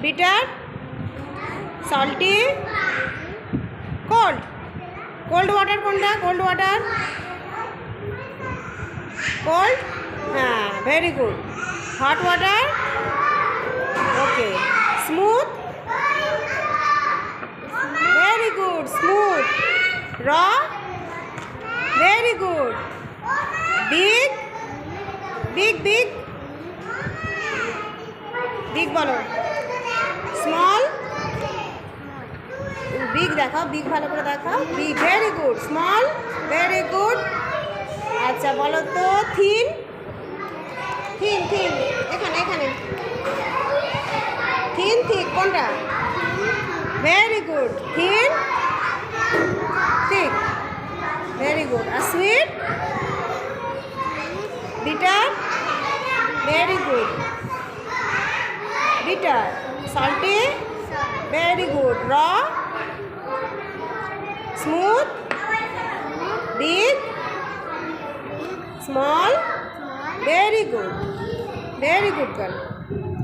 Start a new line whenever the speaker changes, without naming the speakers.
bitter, salty, cold. Cold water কোনটা? Cold water. Cold. হ্যাঁ, very good. Hot water. Okay. Smooth. Very good. Smooth. Raw. Very good. Big. Big, big. Big বলো। Small. Big দেখাও, big ভালো করে দেখাও। Big, very good. Small, very good. আচ্ছা বলো তো thin. Thin, thin. এখানে এখানে। Thin, thick কোনটা? Very good. Thin, thick. Very good. আর sweet? Bitter? Very good. Bitter. Salty? Very good. Raw? Smooth? Big? Small? Very good. Very good girl.